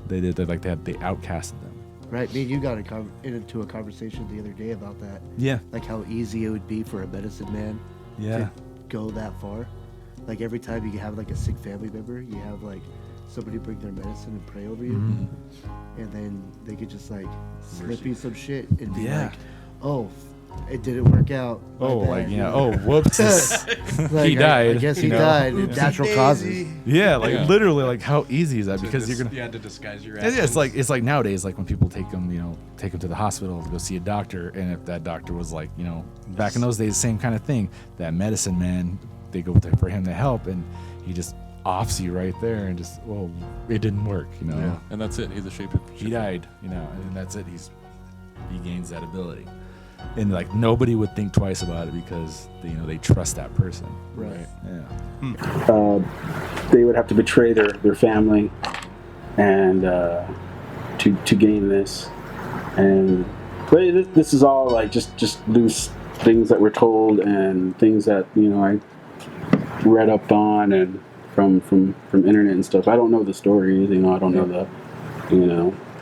They outcasted them. Right, me and you got into a conversation the other day about that. Yeah. Like how easy it would be for a medicine man Yeah. to go that far. Like every time you have like a sick family member, you have like somebody bring their medicine and pray over you. Mm-hmm. And then they could just like slip you some shit and be Yeah. like, oh, it didn't work out. My Oh, bad. like, yeah. Oh, whoops. Like, He died. I guess he you know? died. Natural causes. Yeah, like Yeah. literally, like how easy is that? Because you're gonna. you had to disguise your Yeah, actions. it's like nowadays, like when people take them to the hospital to go see a doctor, and if that doctor was like, you know, back in those days, same kind of thing. That medicine man, they go for him to help, and he just offs you right there, and just, well, it didn't work, you know. Yeah. And that's it. He's a shapeshifter. He died, you know, and that's it. He gains that ability, and like nobody would think twice about it because they trust that person. Right. Yeah. They would have to betray their family and to gain this. And but this is all like just loose things that we're told and things that I read up on and from internet and stuff. I don't know the stories. I don't know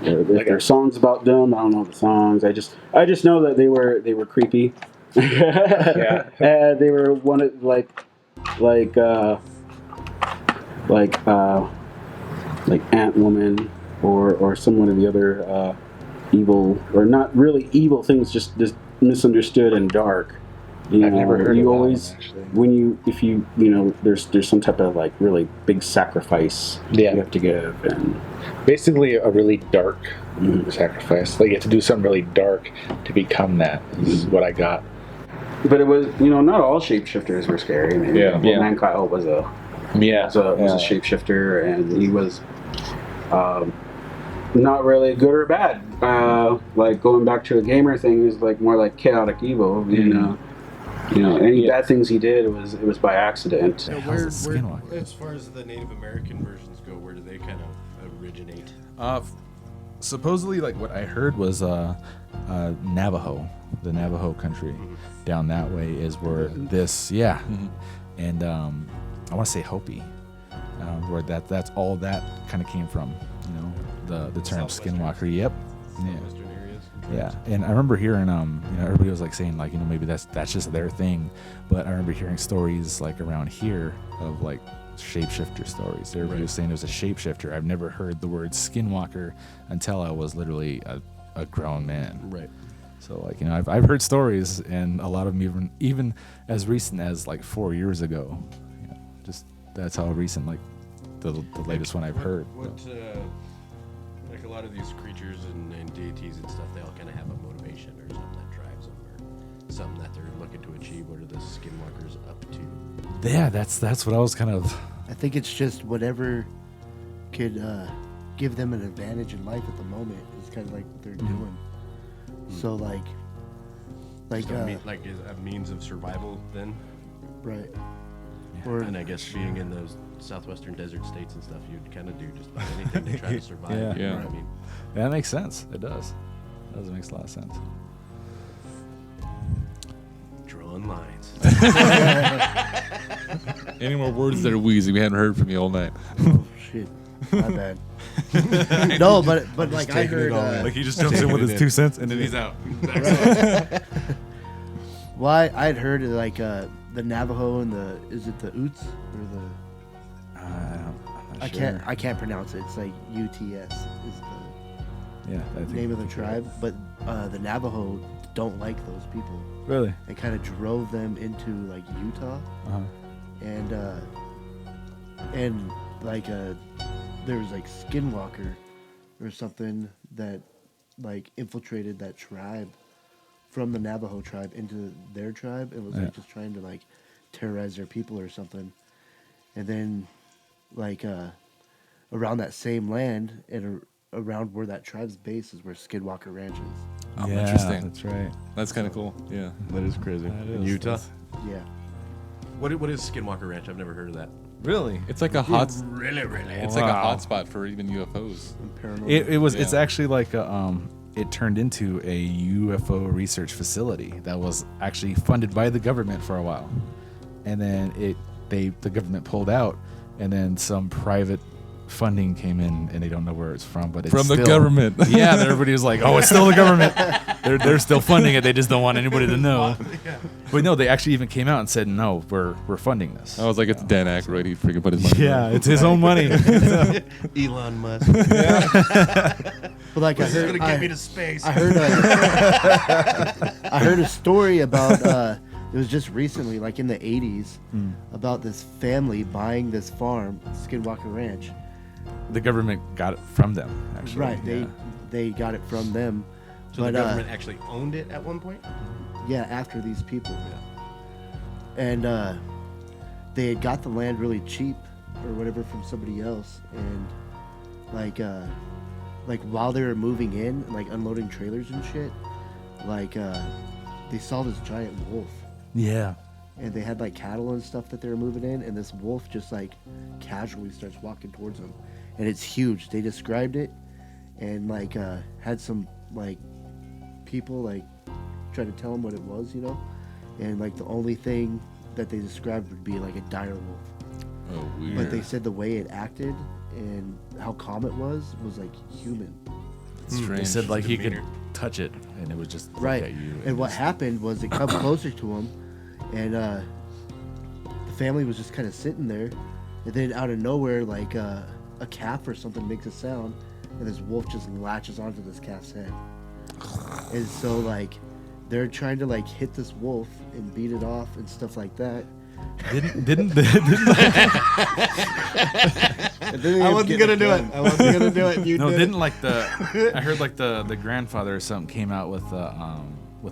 if there's songs about them. I don't know the songs. I just know that they were creepy. Yeah. And they were one of like like Ant Woman or some of the other evil, or not really evil things, just misunderstood and dark. You I've know, never heard you of that always one, actually. when you if you you know there's some type of like really big sacrifice Yeah. you have to give, and Basically, a really dark sacrifice. Like you have to do something really dark to become that. Is what I got. but it was, not all shapeshifters were scary. I mean, Yeah. Yeah. Man Kyle was a Yeah. was a shapeshifter, and he was not really good or bad. Like going back to a gamer thing, is like more like chaotic evil. Any bad things he did, it was by accident. So hell's a Skinwalker? as far as the Native American versions go, where do they kind of originate? Supposedly, like what I heard was Navajo, the Navajo country down that way is where this, and I want to say Hopi, where that's all that kind of came from. The term Southwestern. Skinwalker. Yep. Yeah. Western areas. Yeah, and I remember hearing, everybody was like saying like, maybe that's just their thing, but I remember hearing stories like around here of like shapeshifter stories. Everybody was saying it was a shapeshifter. I've never heard the word Skinwalker until I was literally a grown man. Right. So like, I've heard stories, and a lot of them even as recent as like 4 years ago. Just that's how recent like the latest one I've heard. Like a lot of these creatures and deities and stuff, they all kind of have a motivation or something that drives them, or something that they're looking to achieve. What are the Skinwalkers up to? Yeah, that's what I was kind of. I think it's just whatever could give them an advantage in life at the moment is kind of like what they're doing. So like Is a means of survival then? right. Yeah. Or And I guess being in those southwestern desert states and stuff, you'd kind of do just about anything to try to survive. Yeah. You know what I mean? Yeah, that makes sense. It does. That makes a lot of sense. Drawing lines. Any more words that are wheezy? We haven't heard from you all night. oh shit, my bad. No, but like I heard. Like he just jumps in with his 2 cents and then he's out. Well, I'd heard of like the Navajo and is it the Utes or the I'm not I sure. can't pronounce it. It's like UTS is the Yeah, I think name of the tribe, but the Navajo don't like those people. Really? It kind of drove them into like Utah, and like there was like Skinwalker or something that like infiltrated that tribe from the Navajo tribe into their tribe. It was like just trying to like terrorize their people or something, and then like around that same land and around where that tribe's base is where Skinwalker Ranch is. Oh, Yeah, interesting. That's right. That's kind of cool. Yeah. That is crazy. That In is- Utah? that's- Yeah. What is Skinwalker Ranch? I've never heard of that. Really? It's like a hot. Really? It's like a Wow. hot spot for even UFOs. And paranormal. It was. It's Yeah. actually like it turned into a UFO research facility that was actually funded by the government for a while, and then the government pulled out, and then some private funding came in, and they don't know where it's from, but it's From the still- government. Yeah, and everybody was like, "Oh, it's still the government. They're still funding it. They just don't want anybody to know." But no, they actually even came out and said, "No, we're funding this." I was like, it's Dan Aykroyd. He freaking put his money. Yeah, it's his own money. Elon Musk. But like This is going to get me to space. I heard I heard a story about it was just recently, like in the 80s, about this family buying this farm, Skinwalker Ranch. The government got it from them, actually. Right, Yeah. they got it from them. So the government actually owned it at one point? Yeah, after these people. And they had got the land really cheap or whatever from somebody else, and like while they were moving in, like unloading trailers and shit, like they saw this giant wolf, Yeah. and they had like cattle and stuff that they were moving in, and this wolf just like casually starts walking towards them, and it's huge. They described it, and like had some like people like try to tell them what it was, and like the only thing that they described would be like a dire wolf. Oh, weird. But they said the way it acted and how calm it was like human. It's strange. They said like he could Demeanor. touch it, and it would just Right. look at you. And what happened was it come closer to him, and the family was just kind of sitting there, And then out of nowhere, like a calf or something makes a sound, and this wolf just latches onto this calf's head. And so like they're trying to like hit this wolf and beat it off and stuff like that. Didn't I wasn't gonna do it. I wasn't gonna do it. You no, did. didn't like the. I heard like the grandfather or something came out with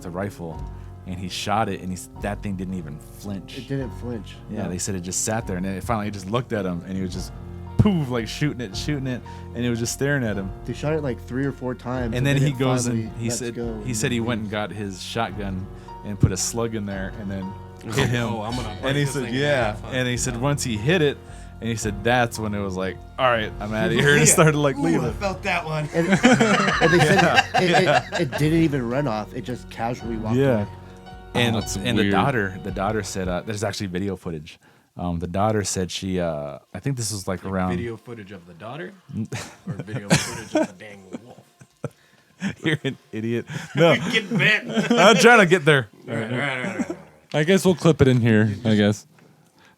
a rifle, and he shot it, and that thing didn't even flinch. It didn't flinch. Yeah, No. they said it just sat there, and then it finally just looked at him, and he was just poof, like shooting it, and it was just staring at him. They shot it like 3 or 4 times. And then he it goes finally and he lets said go he said he went and got his shotgun and put a slug in there, and then hit him. Oh, I'm gonna break And he this said, thing in yeah. half, huh? And he said once he hit it, and he said that's when it was like, all right, I'm out of here, and started like Ooh, leaving. I felt that one. And they said it didn't even run off. It just casually walked away. And that's and weird. the daughter said there's actually video footage. The daughter said she I think this was like around Video footage of the daughter, or video footage of the dang wolf. You're an idiot. No, Get bit. I'm trying to get there. All right. I guess we'll clip it in here. I guess.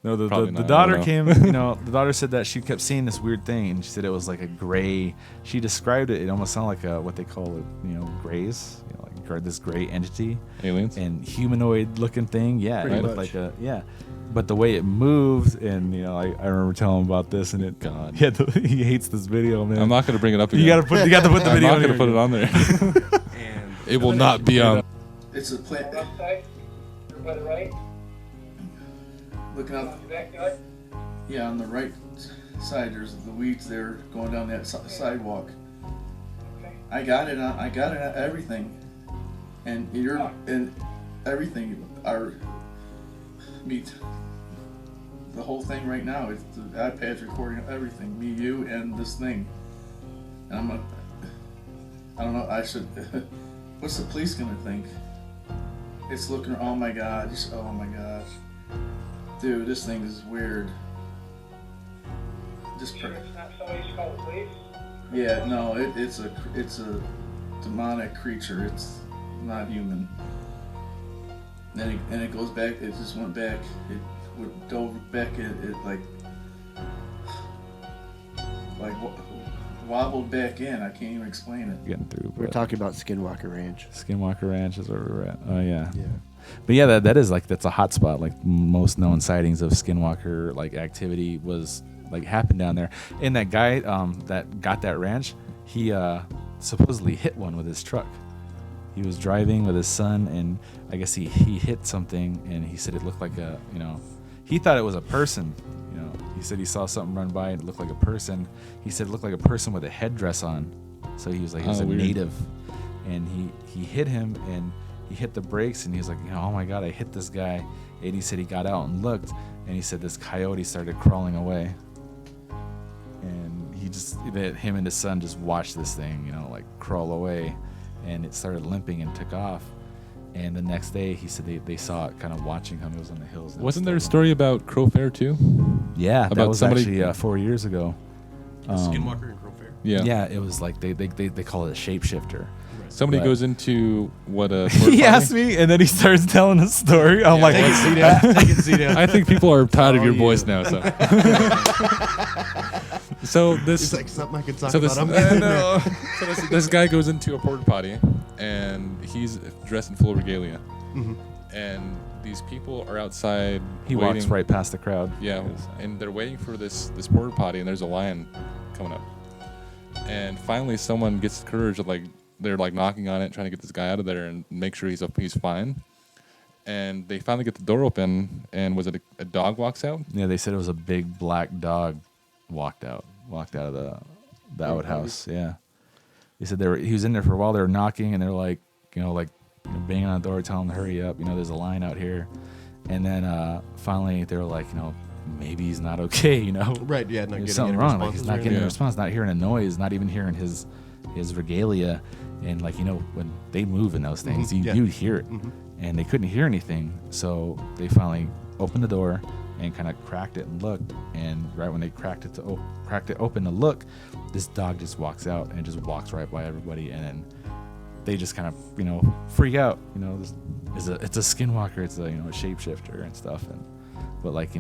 No, the Probably not, I daughter don't came, the daughter said that she kept seeing this weird thing, and she said it was like a gray. She described it. It almost sounded like what they call grays, like this gray entity, Aliens. and humanoid looking thing. Yeah, Pretty it looked much. like but the way it moved, and I remember telling him about this, and it. God. Yeah, he hates this video, man. I'm not gonna bring it up again. You got to put the I'm video. not in gonna here. put it on there. And It will not be on. It's a plant. Left side, you're by the right, Looking out. back side. Yeah, on the right side, there's the weeds there going down that sidewalk. Okay. I got it on everything, and everything. Our meet the whole thing right now. It's the iPad's recording everything. Me, you, and this thing. And I don't know. I should. What's the police gonna think? It's looking. Oh my god. Oh my gosh. Dude, this thing is weird. Just Sure it's not somebody who's called the police? yeah, no, it's a demonic creature. It's not human. And it goes back. It just went back. It dove back. It wobbled back in. I can't even explain it. Getting through. We're but- talking about Skinwalker Ranch. Skinwalker Ranch is where we're at. Oh yeah. Yeah. But yeah, that is that's a hot spot. Like most known sightings of Skinwalker activity was happened down there. And that guy that got that ranch, he supposedly hit one with his truck. He was driving with his son, and I guess he hit something, and he said it looked like he thought it was a person. He said he saw something run by and it looked like a person. He said it looked like a person with a headdress on. So he was like, he was a weird. native, and he hit him, and he hit the brakes, and he was like, oh my god, I hit this guy. And he said he got out and looked, and he said this coyote started crawling away, and him and his son just watched this thing crawl away, and it started limping and took off. And the next day, he said they saw it kind of watching him. It was on the hills. Wasn't there a story about Crow Fair too? Yeah, that about was somebody- actually 4 years ago. Skinwalker and Crow Fair. Yeah. Yeah, it was like they call it a shapeshifter. Somebody But- goes into what a. He asked me, and then he starts telling a story. I'm like, Take it, Cdale. I think people are tired of your you. voice now. So. So this. It's like something I could talk So this, about. I'm no. So this guy goes into a porta potty, and he's dressed in full regalia, and these people are outside. he waiting. walks right past the crowd. Yeah, and they're waiting for this porta potty, and there's a lion coming up, and finally someone gets the courage of they're knocking on it, trying to get this guy out of there and make sure he's fine, and they finally get the door open, and was it a dog walks out? Yeah, they said it was a big black dog walked out of the outhouse. Yeah, they said he was in there for a while. They were knocking, and they're banging on the door, telling him to hurry up. There's a line out here, and then finally they were like, maybe he's not okay. Right, yeah, not getting There's something any wrong. Like he's responses not or getting a anything. response, not hearing a noise, not even hearing his regalia, and when they move in those things, yeah. you'd hear it, and they couldn't hear anything. So they finally opened the door and kind of cracked it and looked, and right when they cracked it open to look, this dog just walks out and just walks right by everybody, and then they just kind of freak out. It's a skinwalker, it's a a shapeshifter and stuff, and But like,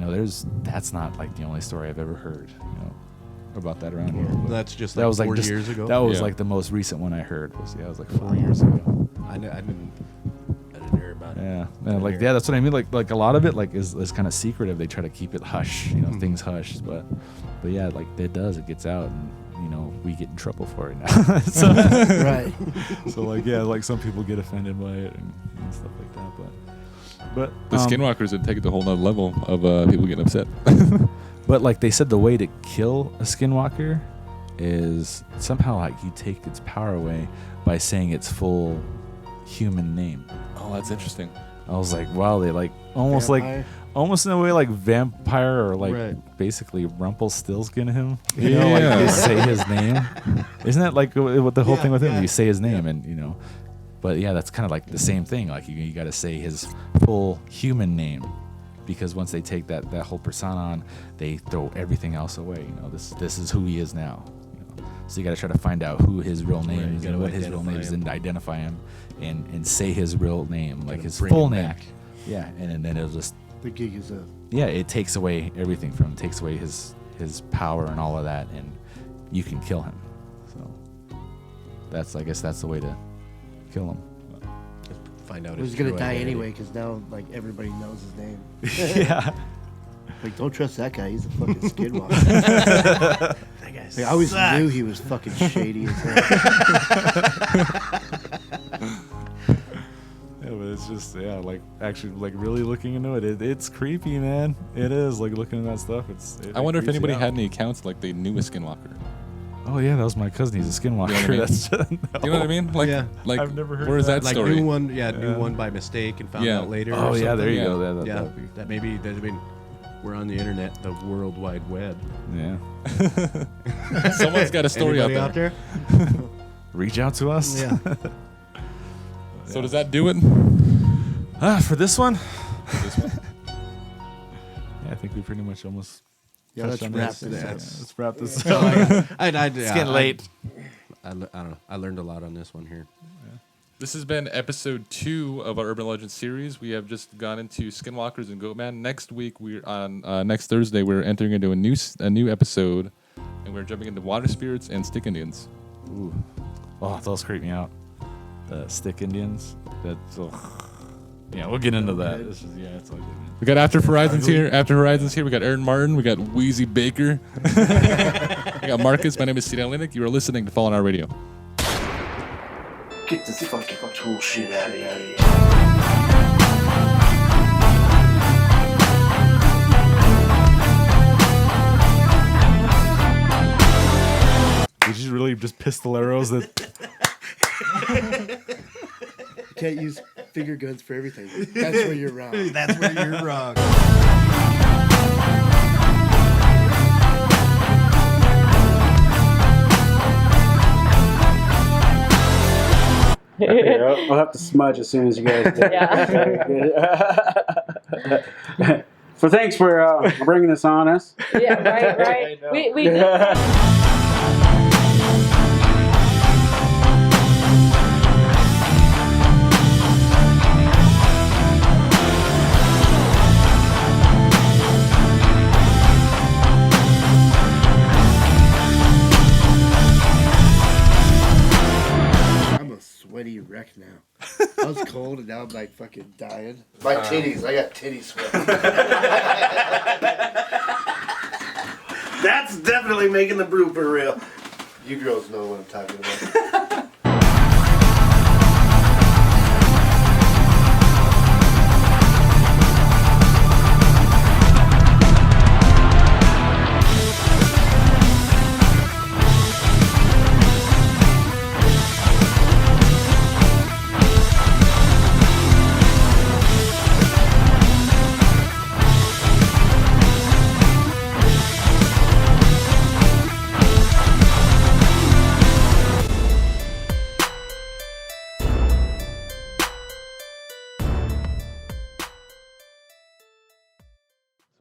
that's not like the only story I've ever heard, about that around here. But That's just that like was like 4 just- years ago. That was Yeah. like the most recent one I heard. It was like 4 years ago. I didn't hear about it. Yeah, that's what I mean. Like a lot of it is kind of secretive. They try to keep it hush, things hush. But yeah, like it gets out, and we get in trouble for it now. So, Right. So like some people get offended by it and stuff like that. But The Skinwalkers would take it to a whole nother level of people getting upset. But like they said, the way to kill a Skinwalker is somehow like you take its power away by saying its full human name. Oh, that's interesting. I was like, wow, they like almost Vampire. almost in a way like vampire or like Right. basically Rumpelstiltskin him. Yeah. Like you say his name. Isn't that like what the whole thing with him? yeah. You say his name and But yeah, that's kind of like the same thing. Like you got to say his full human name, because once they take that whole persona on, they throw everything else away. This is who he is now. So you got to try to find out who his real name Right, you is gotta and what his real identify name is him. and identify him and say his real name, like Gotta his bring full him name. back. Yeah, and then it'll just The gig is up. it takes away everything from him, takes away his power and all of that, and you can kill him. So I guess that's the way to kill him. Find out. He was his gonna true die identity. anyway because now like everybody knows his name. Yeah. Like, don't trust that guy. He's a fucking skinwalker. That guy Like, I always sucks. knew he was fucking shady as hell. Yeah, but it's just like actually like really looking into it. It's creepy, man. It is like looking at that stuff. I wonder if creeps you anybody out. had any accounts like they knew a Skinwalker. Oh yeah, that was my cousin. He's a Skinwalker. You know what I mean? That's You know what I mean? Like, Yeah. like I've never heard where's that. that Like story? knew one, Yeah. knew one by mistake and found Yeah. out later. Oh or yeah, there you something. go. Yeah. Yeah, that maybe. I mean, we're on the internet, the World Wide Web. Yeah. Someone's got a story Anybody out there. Reach out to us. Yeah. So does that do it? For this one. This one? Yeah, I think we pretty much almost. Yeah, let's touched on wrap this. this Yeah, up. let's wrap this So up. it's getting late. I don't know. I learned a lot on this one here. This has been episode 2 of our Urban Legends series. We have just gone into Skinwalkers and Goatman. Next week, next Thursday, we're entering into a new episode, and we're jumping into water spirits and stick Indians. Ooh. Oh, those creep me out. The stick Indians. That's. Yeah, we'll get into that. It's just, it's all good. Man. We got After Horizons here. After Horizons here. We got Aaron Martin. We got Wheezy Baker. We got Marcus. My name is Cdale Enick. You are listening to Fall on Our Radio. Get this fucking tool shit out of here. Did you really just pistol arrows that? You can't use finger guns for everything. That's where you're wrong. That's where you're wrong. Yeah, I'll have to smudge as soon as you guys do. Yeah. So thanks for bringing this on us. Yeah, right. We I'm a sweaty wreck now. I was cold and now I'm like fucking dying. My titties, I got titty sweat. That's definitely making the blooper reel. You girls know what I'm talking about.